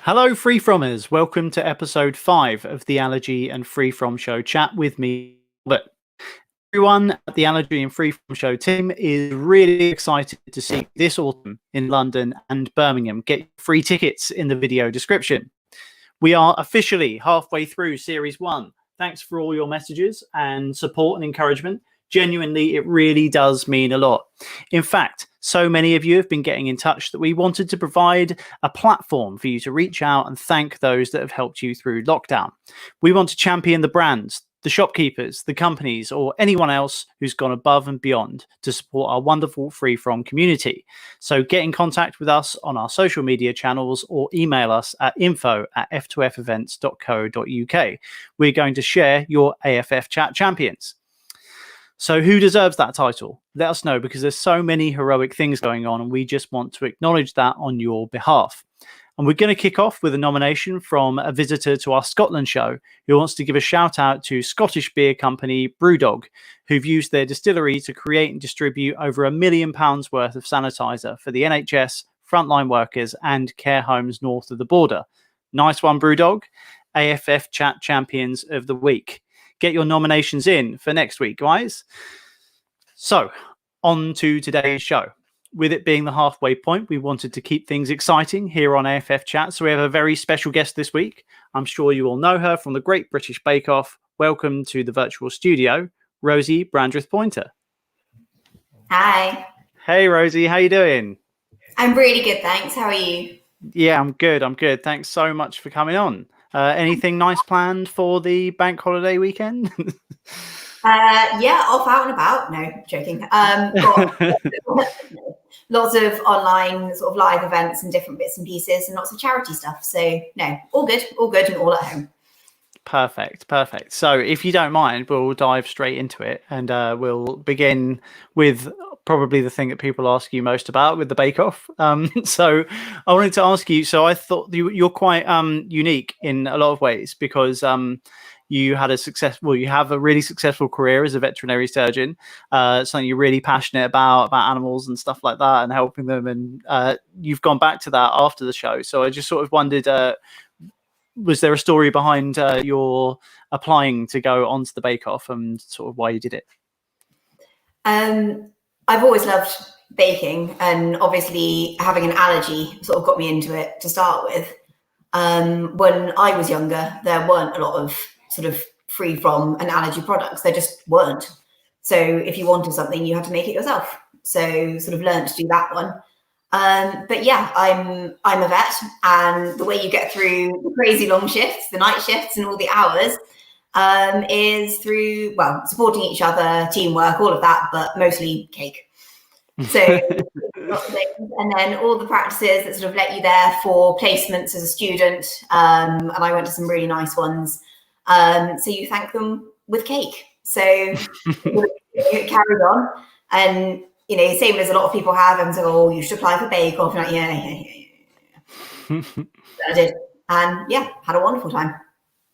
Hello, Freefrommers. Welcome to episode 5 of the Allergy and Freefrom Show chat with me, Albert. Everyone at the Allergy and Freefrom Show team is really excited to see you this autumn in London and Birmingham. Get free tickets in the video description. We are officially halfway through Series 1. Thanks for all your messages and support and encouragement. Genuinely, it really does mean a lot. In fact, so many of you have been getting in touch that we wanted to provide a platform for you to reach out and thank those that have helped you through lockdown. We want to champion the brands, the shopkeepers, the companies, or anyone else who's gone above and beyond to support our wonderful Freefrom community. So get in contact with us on our social media channels or email us at info@f2fevents.co.uk. We're going to share your AFF Chat champions. So who deserves that title? Let us know, because there's so many heroic things going on and we just want to acknowledge that on your behalf. And we're going to kick off with a nomination from a visitor to our Scotland show who wants to give a shout out to Scottish beer company Brewdog, who've used their distillery to create and distribute over £1 million worth of sanitizer for the NHS, frontline workers and care homes north of the border. Nice one, Brewdog. AFF Chat Champions of the Week. Get your nominations in for next week, guys. So, on to today's show. With it being the halfway point, we wanted to keep things exciting here on AFF Chat. So we have a very special guest this week. I'm sure you all know her from the Great British Bake Off. Welcome to the virtual studio, Rosie Brandreth-Poynter. Hi. Hey, Rosie. How you doing? I'm really good, thanks. How are you? Yeah, I'm good. Thanks so much for coming on. Anything nice planned for the bank holiday weekend? Yeah, off out and about. No, joking. Got lots of online sort of live events and different bits and pieces and lots of charity stuff. So no, all good and all at home. Perfect. So if you don't mind, we'll dive straight into it and we'll begin with probably the thing that people ask you most about with the Bake Off. So I wanted to ask you, so I thought you're quite unique in a lot of ways because you have a really successful career as a veterinary surgeon, something you're really passionate about animals and stuff like that and helping them. And you've gone back to that after the show. So I just sort of wondered, was there a story behind your applying to go onto the Bake Off and sort of why you did it? I've always loved baking, and obviously having an allergy sort of got me into it to start with. When I was younger, there weren't a lot of sort of free from an allergy products. There just weren't. So if you wanted something, you had to make it yourself. So sort of learned to do that one. But yeah, I'm a vet, and the way you get through the crazy long shifts, the night shifts and all the hours is through, well, supporting each other, teamwork, all of that, but mostly cake. So and then all the practices that sort of let you there for placements as a student, and I went to some really nice ones. So you thank them with cake. So it carried on, and you know, same as a lot of people have, and so, oh, you should apply for Bake Off. Like, yeah. I did, and yeah, had a wonderful time.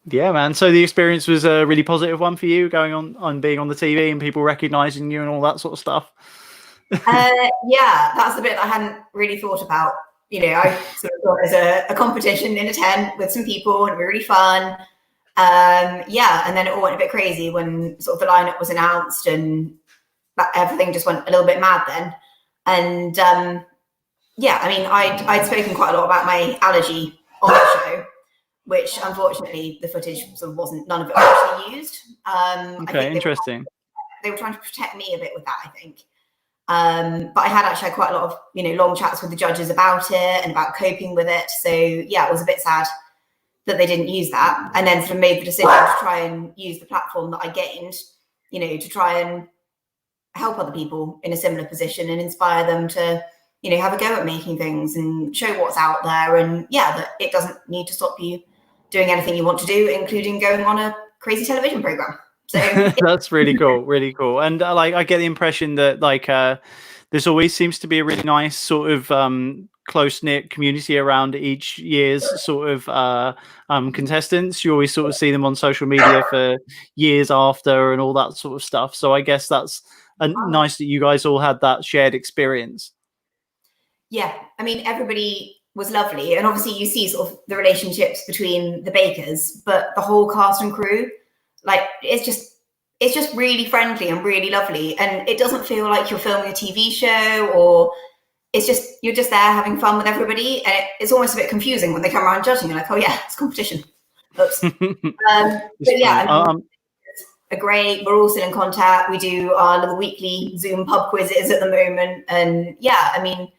Yeah, man. So the experience was a really positive one for you, going on being on the TV and people recognizing you and all that sort of stuff. Yeah, that's the bit that I hadn't really thought about. You know, I sort of thought as a competition in a tent with some people, and it'd be really fun. Yeah, and then it all went a bit crazy when sort of the lineup was announced, and everything just went a little bit mad then. And yeah, I mean, I'd spoken quite a lot about my allergy on the show, which unfortunately the footage sort of none of it was actually used. Okay, interesting. They were trying to protect me a bit with that, I think. But I had quite a lot of, you know, long chats with the judges about it and about coping with it. So yeah, it was a bit sad that they didn't use that, and then sort of made the decision to try and use the platform that I gained, you know, to try and help other people in a similar position and inspire them to, you know, have a go at making things and show what's out there. And yeah, that it doesn't need to stop you doing anything you want to do, including going on a crazy television program. So that's really cool. And I get the impression that there's always seems to be a really nice sort of close-knit community around each year's sort of contestants. You always sort of see them on social media for years after and all that sort of stuff. So I guess that's nice that you guys all had that shared experience. Yeah, I mean, everybody was lovely. And obviously you see sort of the relationships between the bakers, but the whole cast and crew, like it's just really friendly and really lovely. And it doesn't feel like you're filming a TV show, or you're just there having fun with everybody. And it's almost a bit confusing when they come around judging. You're like, oh yeah, it's competition. Oops. But yeah, I mean, we're all still in contact. We do our little weekly Zoom pub quizzes at the moment. And yeah, I mean,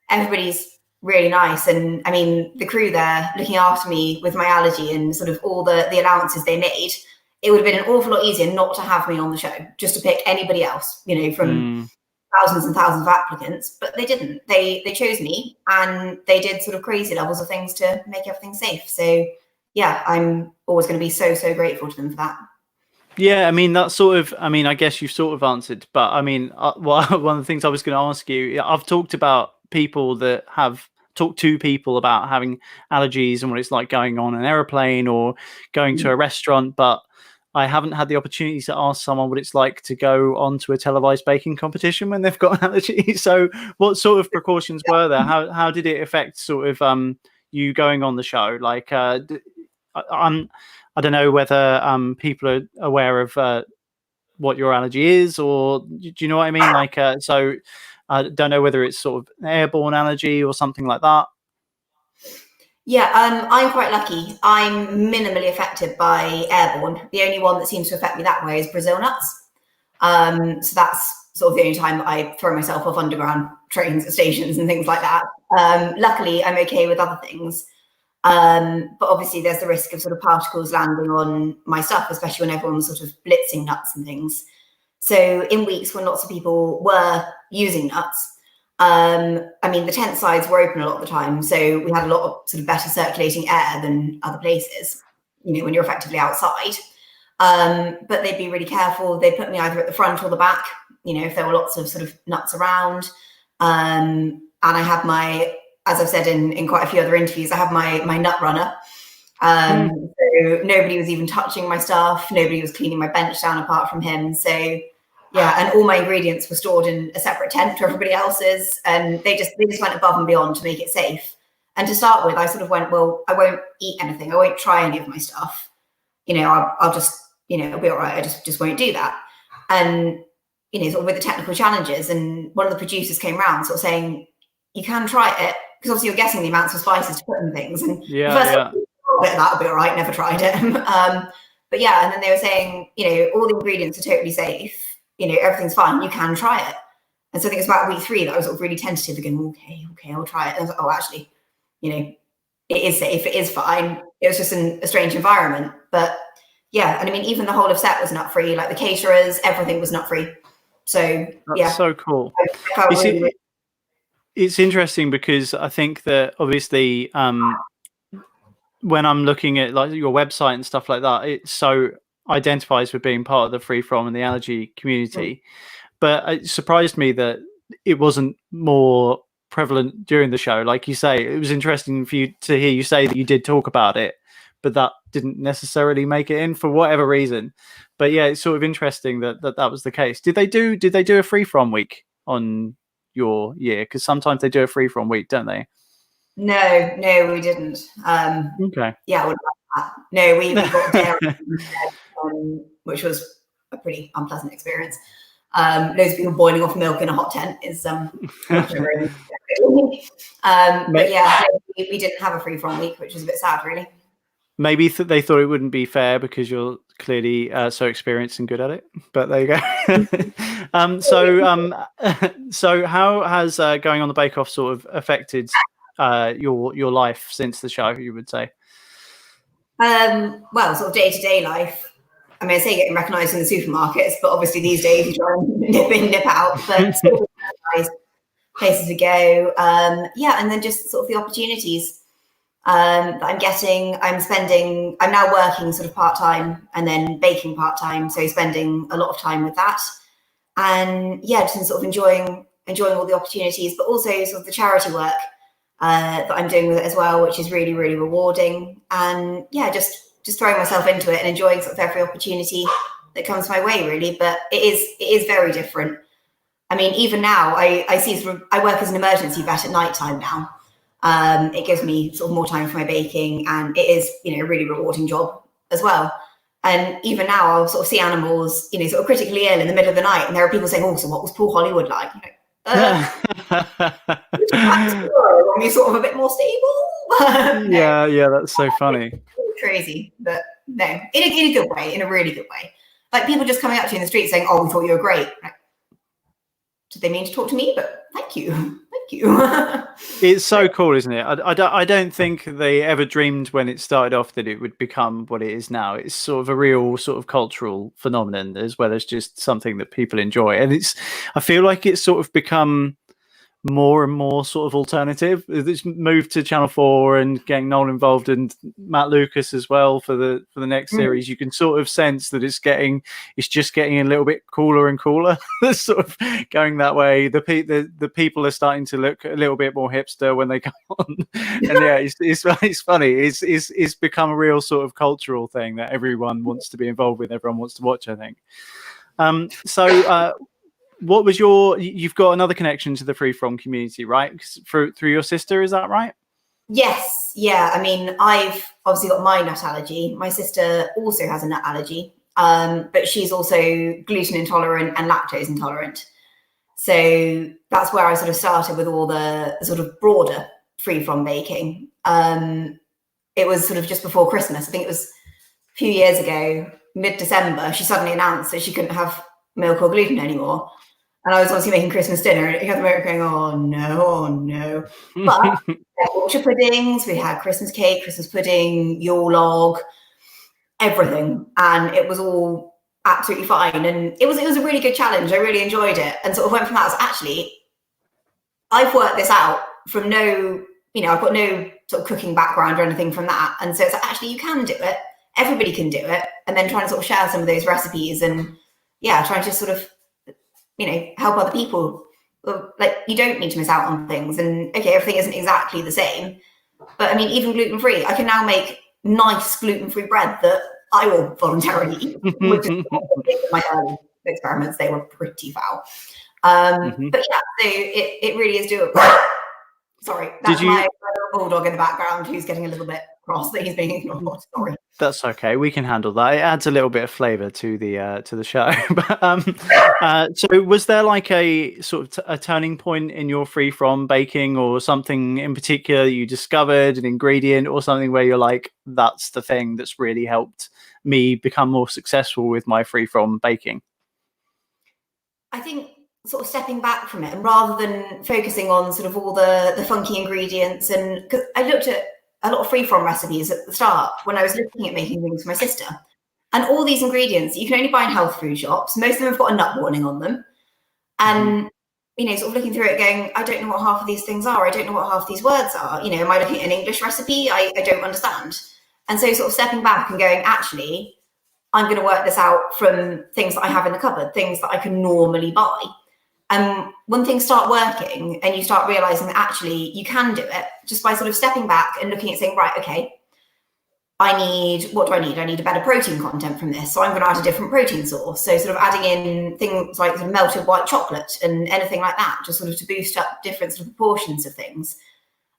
everybody's really nice. And I mean, the crew there looking after me with my allergy and sort of all the allowances they made, it would have been an awful lot easier not to have me on the show, just to pick anybody else, you know, from thousands and thousands of applicants. But they didn't. They chose me, and they did sort of crazy levels of things to make everything safe. So yeah, I'm always going to be so grateful to them for that. Yeah, I mean, that's sort of, I mean, I guess you've sort of answered, but I mean, one of the things I was going to ask you, I've talked about people that have talked to people about having allergies and what it's like going on an aeroplane or going to a restaurant, but I haven't had the opportunity to ask someone what it's like to go onto a televised baking competition when they've got an allergy. So what sort of precautions were there? How did it affect sort of you going on the show? Like, I don't know whether people are aware of what your allergy is, or do you know what I mean? Like, so I don't know whether it's sort of an airborne allergy or something like that. Yeah, I'm quite lucky. I'm minimally affected by airborne. The only one that seems to affect me that way is Brazil nuts. So that's sort of the only time that I throw myself off underground trains at stations and things like that. Luckily, I'm okay with other things. But obviously there's the risk of sort of particles landing on my stuff, especially when everyone's sort of blitzing nuts and things. So in weeks when lots of people were using nuts, I mean, the tent sides were open a lot of the time. So we had a lot of sort of better circulating air than other places, you know, when you're effectively outside. But they'd be really careful. They put me either at the front or the back, you know, if there were lots of sort of nuts around. And I had my, as I've said in quite a few other interviews, I have my nut runner. So nobody was even touching my stuff. Nobody was cleaning my bench down apart from him. So yeah, and all my ingredients were stored in a separate tent to everybody else's. And they just went above and beyond to make it safe. And to start with, I sort of went, well, I won't eat anything. I won't try any of my stuff. You know, I'll just, you know, it'll be all right. I just won't do that. And, you know, sort of with the technical challenges, and one of the producers came around sort of saying, you can try it, because obviously you're guessing the amounts of spices to put in things. And the first bit of that'll be all right, never tried it. But yeah, and then they were saying, you know, all the ingredients are totally safe. You know, everything's fine. You can try it. And so I think it's about week 3 that I was sort of really tentative again. Okay, I'll try it. And I was like, oh, actually, you know, it is safe. It is fine. It was just in a strange environment. But yeah, and I mean, even the whole of set was nut free. Like the caterers, everything was nut free. So that's so cool. It's interesting because I think that obviously when I'm looking at like your website and stuff like that, it so identifies with being part of the freefrom and the allergy community. But it surprised me that it wasn't more prevalent during the show. Like you say, it was interesting for you to hear you say that you did talk about it, but that didn't necessarily make it in for whatever reason. But yeah, it's sort of interesting that was the case. Did they do a freefrom week on your year? Because sometimes they do a freefrom week, don't they? No, we didn't. Okay. Yeah, well, no, we got dairy, which was a pretty unpleasant experience. Loads of people boiling off milk in a hot tent is but yeah, we didn't have a freefrom week, which was a bit sad, really. Maybe they thought it wouldn't be fair because you're clearly so experienced and good at it. But there you go. So how has going on the Bake Off sort of affected your life since the show, you would say? Well, sort of day-to-day life. I mean, I say getting recognised in the supermarkets, but obviously these days you try and nip in, nip out. But nice places to go. Yeah, and then just sort of the opportunities that I'm getting. I'm now working sort of part-time and then baking part-time, so spending a lot of time with that. And yeah, just sort of enjoying all the opportunities, but also sort of the charity work that I'm doing with it as well, which is really, really rewarding. And yeah, just throwing myself into it and enjoying sort of every opportunity that comes my way, really. But it is very different. I mean, even now I see I work as an emergency vet at night time now. It gives me sort of more time for my baking, and it is, a really rewarding job as well. And even now, I'll sort of see animals, sort of critically ill in the middle of the night, and there are people saying, "Oh, so what was poor Hollywood like?" When you're sort of a bit more stable. Yeah, that's so funny. Crazy, but no, in a good way, in a really good way. Like people just coming up to you in the street saying, "Oh, we thought you were great." Like, did they mean to talk to me? But thank you. It's so cool, isn't it? I don't think they ever dreamed when it started off that it would become what it is now. It's sort of a real sort of cultural phenomenon as well as just something that people enjoy. And I feel like it's sort of become more and more sort of alternative. It's moved to Channel 4 and getting Noel involved and Matt Lucas as well for the next series. You can sort of sense that it's just getting a little bit cooler and cooler. Sort of going that way. The people are starting to look a little bit more hipster when they come on. And yeah, it's funny. It's become a real sort of cultural thing that everyone wants to be involved with, everyone wants to watch, I think. What was you've got another connection to the freefrom community, right? Through your sister, is that right? Yes. Yeah. I mean, I've obviously got my nut allergy. My sister also has a nut allergy, but she's also gluten intolerant and lactose intolerant. So that's where I sort of started with all the sort of broader freefrom baking. It was sort of just before Christmas. I think it was a few years ago, mid-December, she suddenly announced that she couldn't have milk or gluten anymore. And I was obviously making Christmas dinner, and you had the moment going, oh no. But we had orchard puddings, we had Christmas cake, Christmas pudding, Yule log, everything. And it was all absolutely fine. And it was a really good challenge. I really enjoyed it. And sort of went from that as actually, I've worked this out from I've got no sort of cooking background or anything from that. And so it's like, actually, you can do it. Everybody can do it. And then trying to sort of share some of those recipes and trying to sort of, help other people. Like, you don't need to miss out on things. And okay, everything isn't exactly the same. But I mean, even gluten-free, I can now make nice gluten-free bread that I will voluntarily eat, which is my early experiments, they were pretty foul. But yeah, so it really is doable. Sorry, that's my bulldog in the background who's getting a little bit cross that he's being ignored. Sorry. That's okay. We can handle that. It adds a little bit of flavour to the show. But, so, was there like a sort of a turning point in your freefrom baking, or something in particular you discovered, an ingredient or something where you're like, that's the thing that's really helped me become more successful with my freefrom baking? I think sort of stepping back from it, and rather than focusing on sort of all the funky ingredients, and because I looked at a lot of freeform recipes at the start when I was looking at making things for my sister, and all these ingredients you can only buy in health food shops. Most of them have got a nut warning on them, and sort of looking through it, going, I don't know what half of these things are. I don't know what half these words are. Am I looking at an English recipe? I don't understand. And so, sort of stepping back and going, actually, I'm going to work this out from things that I have in the cupboard, things that I can normally buy. And when things start working and you start realizing that actually you can do it just by sort of stepping back and looking at saying, right, okay, what do I need? I need a better protein content from this. So I'm going to add a different protein source. So sort of adding in things like sort of melted white chocolate and anything like that, just sort of to boost up different sort of proportions of things.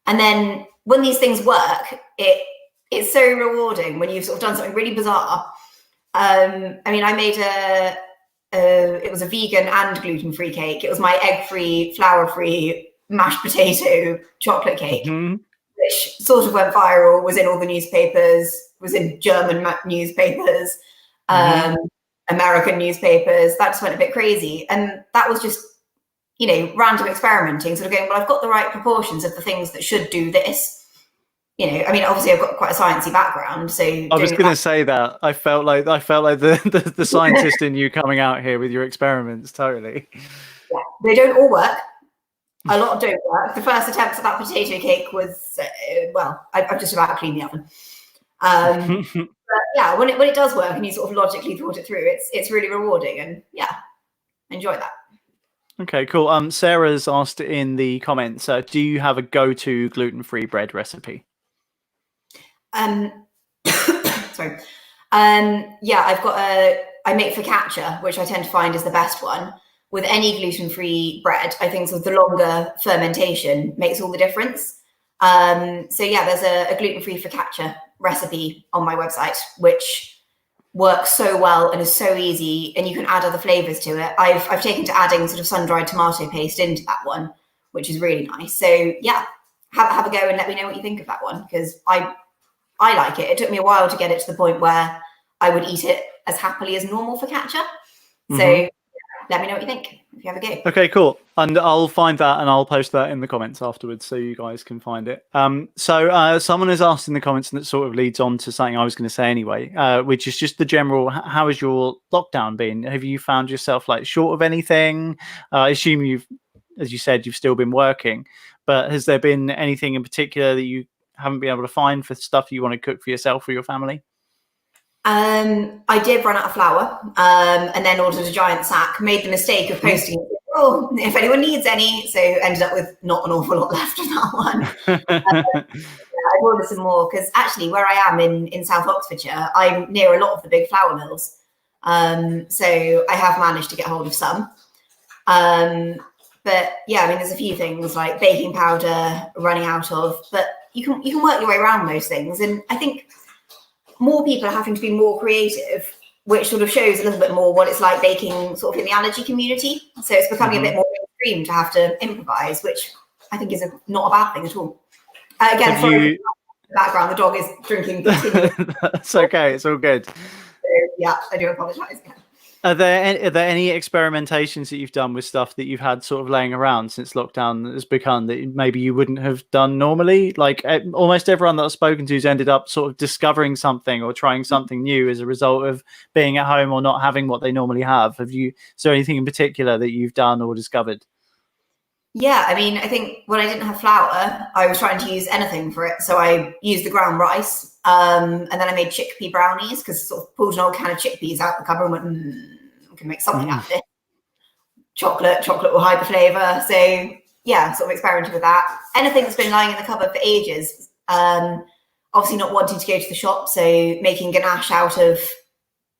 And then when these things work, it's so rewarding when you've sort of done something really bizarre. I mean, I made it was a vegan and gluten-free cake. It was my egg-free, flour-free, mashed potato chocolate cake, which sort of went viral, was in all the newspapers, was in German newspapers, American newspapers. That just went a bit crazy. And that was just, random experimenting, sort of going, well, I've got the right proportions of the things that should do this. I mean, obviously I've got quite a sciencey background, so I was going to say that I felt like the scientist in you coming out here with your experiments. Totally. Yeah, they don't all work. A lot don't work. The first attempt at that potato cake was I've just about cleaned the oven. But yeah, when it does work and you sort of logically thought it through, it's really rewarding, and yeah, enjoy that. Okay, cool. Sarah's asked in the comments, do you have a go-to gluten-free bread recipe? Sorry. I've got I make focaccia, which I tend to find is the best one. With any gluten-free bread, I think sort of the longer fermentation makes all the difference. So yeah, there's a gluten-free focaccia recipe on my website, which works so well and is so easy, and you can add other flavors to it. I've taken to adding sort of sun-dried tomato paste into that one, which is really nice. So yeah, have a go and let me know what you think of that one, because I like it. It took me a while to get it to the point where I would eat it as happily as normal focaccia. So let me know what you think if you have a go. Okay, cool. And I'll find that and I'll post that in the comments afterwards so you guys can find it. So someone has asked in the comments, and that sort of leads on to something I was going to say anyway, which is just the general, how has your lockdown been? Have you found yourself like short of anything? I assume you've, as you said, you've still been working, but has there been anything in particular that you haven't been able to find for stuff you want to cook for yourself or your family? I did run out of flour, and then ordered a giant sack. Made the mistake of posting, if anyone needs any. So ended up with not an awful lot left of that one. I ordered some more because actually, where I am in South Oxfordshire, I'm near a lot of the big flour mills. So I have managed to get hold of some. But yeah, I mean, there's a few things like baking powder running out of, but you can work your way around most things, and I think more people are having to be more creative, which sort of shows a little bit more what it's like baking sort of in the allergy community. So it's becoming a bit more mainstream to have to improvise, which I think is not a bad thing at all. Again, sorry, the background, the dog is drinking. That's okay, it's all good. So, yeah, I do apologise. Are there any experimentations that you've done with stuff that you've had sort of laying around since lockdown has begun that maybe you wouldn't have done normally? Like almost everyone that I've spoken to has ended up sort of discovering something or trying something new as a result of being at home or not having what they normally have. Is there anything in particular that you've done or discovered? Yeah, I mean, I think when I didn't have flour, I was trying to use anything for it. So I used the ground rice, and then I made chickpea brownies because sort of pulled an old can of chickpeas out the cupboard and went, I can make something out of it. Chocolate will hide the flavour. So yeah, sort of experimented with that. Anything that's been lying in the cupboard for ages. Obviously not wanting to go to the shop, so making ganache out of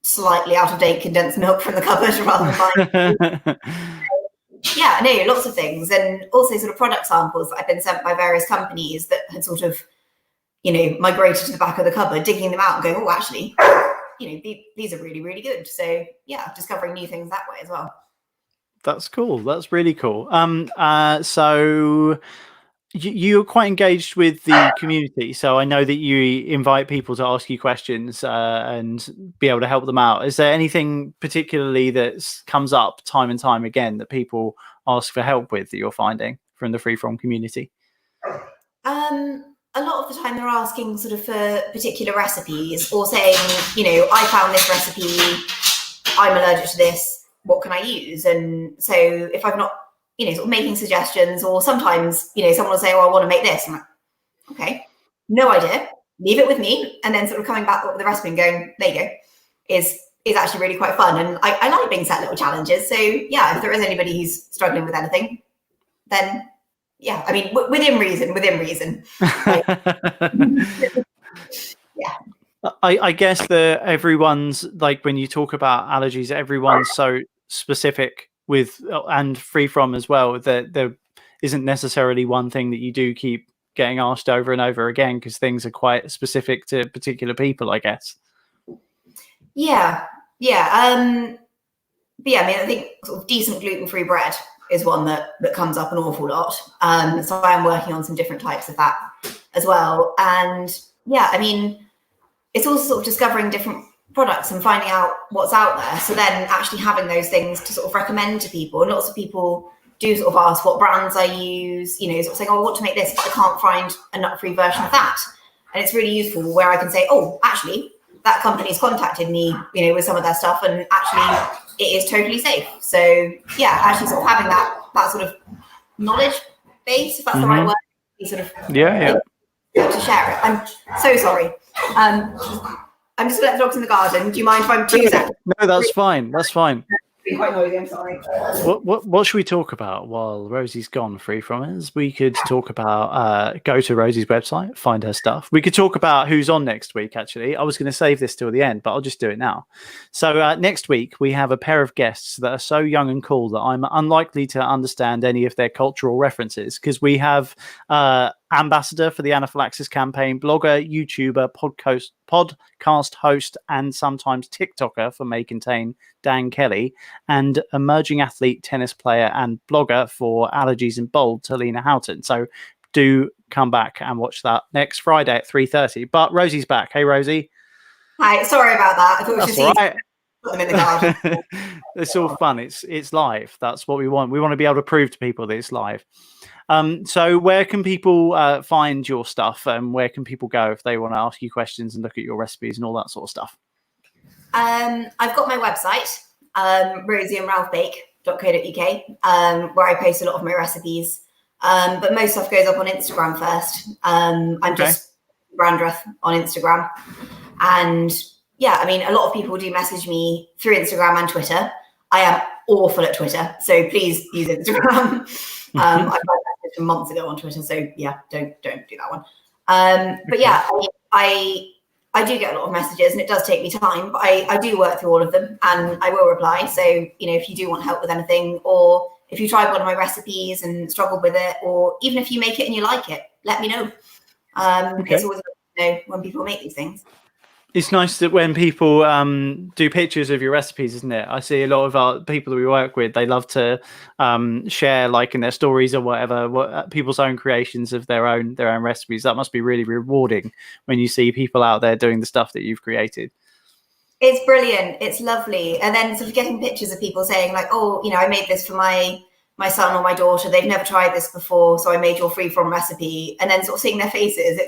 slightly out of date condensed milk from the cupboard rather than buying. Yeah, no, lots of things. And also sort of product samples that I've been sent by various companies that had sort of, migrated to the back of the cupboard, digging them out and going, oh, actually, these are really, really good. So yeah, discovering new things that way as well. That's cool. That's really cool. So you're quite engaged with the community. So I know that you invite people to ask you questions and be able to help them out. Is there anything particularly that comes up time and time again that people ask for help with that you're finding from the freefrom community? A lot of the time they're asking sort of for particular recipes or saying, I found this recipe, I'm allergic to this, what can I use? And so if I've not, sort of making suggestions, or sometimes, someone will say, oh, I want to make this. I'm like, okay, no idea, leave it with me. And then sort of coming back with the recipe and going, there you go, is actually really quite fun. And I like being set little challenges. So yeah, if there is anybody who's struggling with anything, then yeah, I mean, within reason. Yeah. I guess that everyone's, like, when you talk about allergies, everyone's so specific with, and freefrom as well, that there isn't necessarily one thing that you do keep getting asked over and over again, because things are quite specific to particular people, I guess. Yeah. But yeah, I mean, I think sort of decent gluten-free bread is one that comes up an awful lot. So I am working on some different types of that as well. And yeah, I mean, it's also sort of discovering different products and finding out what's out there. So then actually having those things to sort of recommend to people. And lots of people do sort of ask what brands I use, sort of saying, oh, I want to make this, but I can't find a nut-free version of that. And it's really useful where I can say, oh, actually, that company's contacted me, with some of their stuff, and actually it is totally safe. So yeah, actually sort of having that sort of knowledge base, if that's the right word, sort of to share it. I'm so sorry. I'm just gonna let the dogs in the garden. Do you mind if I'm 2 seconds? No, that's fine. That's fine. It's quite noisy, I'm sorry. What should we talk about while Rosie's gone, freefrommers? We could talk about go to Rosie's website, find her stuff. We could talk about who's on next week, actually. I was going to save this till the end, but I'll just do it now. So next week, we have a pair of guests that are so young and cool that I'm unlikely to understand any of their cultural references, because we have ambassador for the anaphylaxis campaign, blogger, YouTuber, podcast host, and sometimes TikToker for May Contain Dan Kelly, and emerging athlete, tennis player, and blogger for Allergies and Bold, Thalina Houghton. So do come back and watch that next Friday at 3:30. But Rosie's back. Hey, Rosie. Hi, sorry about that. I thought it was That's just all easy right. to put them in the garden. It's all fun. It's live. That's what we want. We want to be able to prove to people that it's live. So where can people find your stuff, and where can people go if they want to ask you questions and look at your recipes and all that sort of stuff? I've got my website, rosieandralphbake.co.uk, where I post a lot of my recipes. But most stuff goes up on Instagram first. I'm just Brandreth on Instagram. And yeah, I mean, a lot of people do message me through Instagram and Twitter. I am awful at Twitter, so please use Instagram. I tried that months ago on Twitter, so yeah, don't do that one. But yeah, I do get a lot of messages, and it does take me time, but I do work through all of them, and I will reply. So, you know, if you do want help with anything, or if you tried one of my recipes and struggled with it, or even if you make it and you like it, let me know. It's always good to know when people make these things. It's nice that when people do pictures of your recipes, isn't it? I see a lot of our people that we work with, they love to share, like in their stories or whatever, people's own creations of their own recipes. That must be really rewarding when you see people out there doing the stuff that you've created. It's brilliant. It's lovely. And then sort of getting pictures of people saying like, oh, you know, I made this for my son or my daughter. They've never tried this before, so I made your freefrom recipe. And then sort of seeing their faces,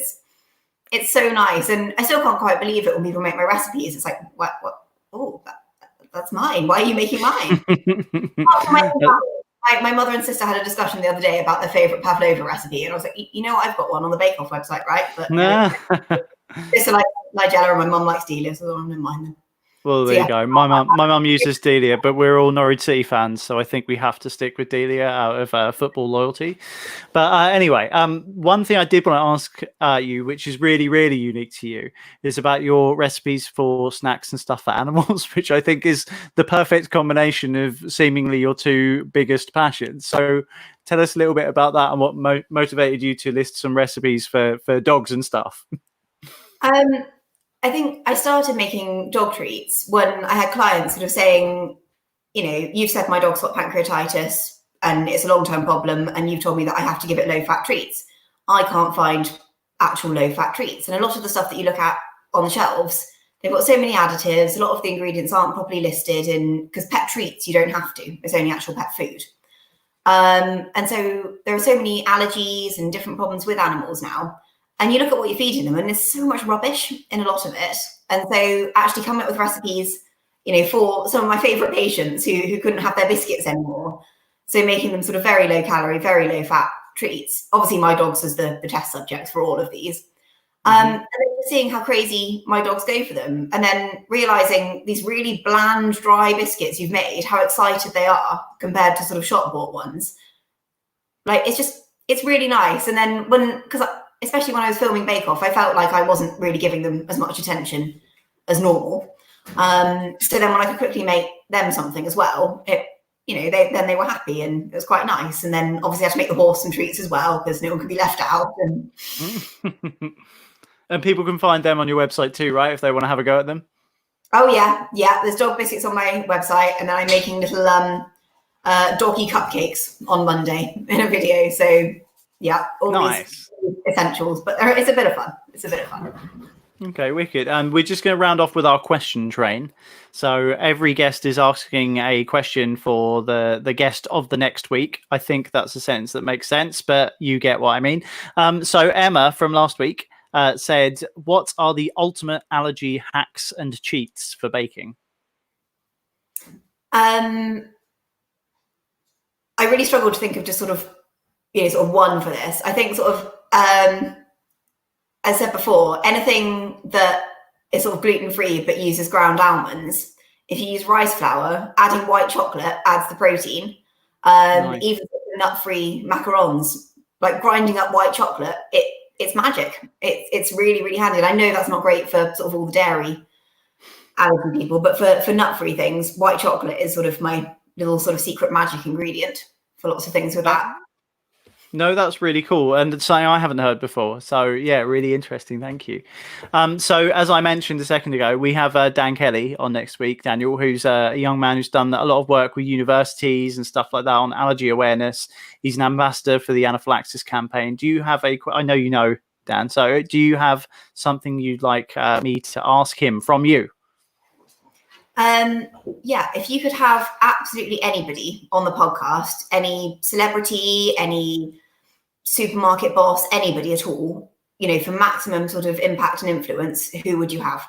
it's so nice. And I still can't quite believe it when people make my recipes. It's like, what? Oh, that's mine. Why are you making mine? My mother and sister had a discussion the other day about their favorite pavlova recipe. And I was like, you know, I've got one on the Bake Off website, right? But it's like Nigella, and my mum likes Delia, so I don't mind them. Well, there you go. My mum uses Delia, but we're all Norwich City fans, so I think we have to stick with Delia out of football loyalty. But anyway, one thing I did want to ask you, which is really, really unique to you, is about your recipes for snacks and stuff for animals, which I think is the perfect combination of seemingly your two biggest passions. So tell us a little bit about that and what motivated you to list some recipes for dogs and stuff. I think I started making dog treats when I had clients sort of saying, you know, you've said my dog's got pancreatitis and it's a long-term problem, and you've told me that I have to give it low-fat treats. I can't find actual low-fat treats. And a lot of the stuff that you look at on the shelves, they've got so many additives. A lot of the ingredients aren't properly listed, because pet treats, you don't have to. It's only actual pet food. And so there are so many allergies and different problems with animals now. And you look at what you're feeding them, and there's so much rubbish in a lot of it. And so actually coming up with recipes, you know, for some of my favorite patients who couldn't have their biscuits anymore. So making them sort of very low calorie, very low fat treats. Obviously my dogs was the test subject for all of these. And then seeing how crazy my dogs go for them, and then realizing these really bland, dry biscuits you've made, how excited they are compared to sort of shop bought ones. Like, it's really nice. And then especially when I was filming Bake Off, I felt like I wasn't really giving them as much attention as normal. So then when I could quickly make them something as well, then they were happy, and it was quite nice. And then obviously I had to make the horse some treats as well, because no one could be left out. And people can find them on your website too, right? If they want to have a go at them. Oh yeah. There's dog biscuits on my website, and then I'm making little doggy cupcakes on Monday in a video. So yeah, all nice. These essentials, but it's a bit of fun. Okay, wicked. And we're just going to round off with our question train. So every guest is asking a question for the guest of the next week. I think that's a sentence that makes sense, but you get what I mean. So Emma from last week said, what are the ultimate allergy hacks and cheats for baking? I really struggle to think of just sort of one for this. I think sort of, as I said before, anything that is sort of gluten-free but uses ground almonds, if you use rice flour, adding white chocolate adds the protein. Nice. Even nut-free macarons, like grinding up white chocolate, it's magic. It's really, really handy. And I know that's not great for sort of all the dairy allergy people, but for nut-free things, white chocolate is sort of my little sort of secret magic ingredient for lots of things with that. No, that's really cool, and it's something I haven't heard before. So yeah, really interesting. Thank you. So as I mentioned a second ago, we have Dan Kelly on next week. Daniel, who's a young man who's done a lot of work with universities and stuff like that on allergy awareness. He's an ambassador for the anaphylaxis campaign. Do you have I know you know Dan. So do you have something you'd like me to ask him from you? Yeah, if you could have absolutely anybody on the podcast, any celebrity, any supermarket boss, anybody at all, for maximum sort of impact and influence, who would you have?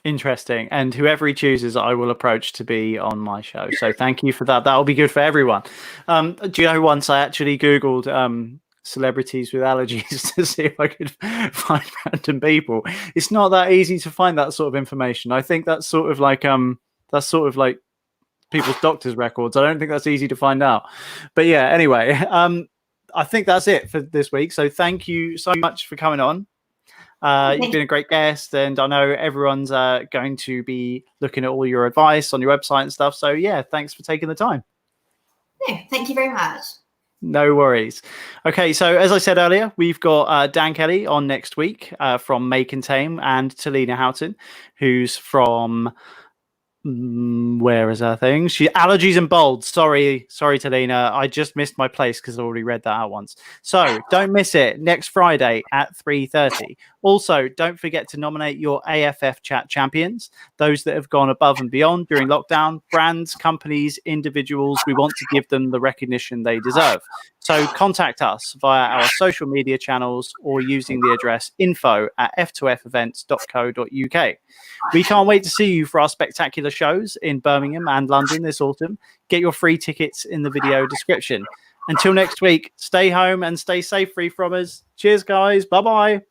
Interesting. And whoever he chooses, I will approach to be on my show. So thank you for that. That'll be good for everyone. Do you know, once I actually Googled celebrities with allergies to see if I could find random people. It's not that easy to find that sort of information. I think that's sort of like people's doctor's records. I don't think that's easy to find out. But yeah, anyway, I think that's it for this week. So thank you so much for coming on. You've been a great guest, and I know everyone's going to be looking at all your advice on your website and stuff. So yeah, thanks for taking the time. Yeah, thank you very much. No worries. Okay, so as I said earlier, we've got Dan Kelly on next week from Make and Tame, and Thalina Houghton, who's from where is her thing? Allergies and Bold. Sorry, Thalina. I just missed my place because I already read that out once. So don't miss it next Friday at 3:30. Also, don't forget to nominate your AFF chat champions, those that have gone above and beyond during lockdown, brands, companies, individuals. We want to give them the recognition they deserve. So contact us via our social media channels or using the address info@f2fevents.co.uk. We can't wait to see you for our spectacular shows in Birmingham and London this autumn. Get your free tickets in the video description. Until next week, stay home and stay safe, free-frommers. Cheers, guys. Bye-bye.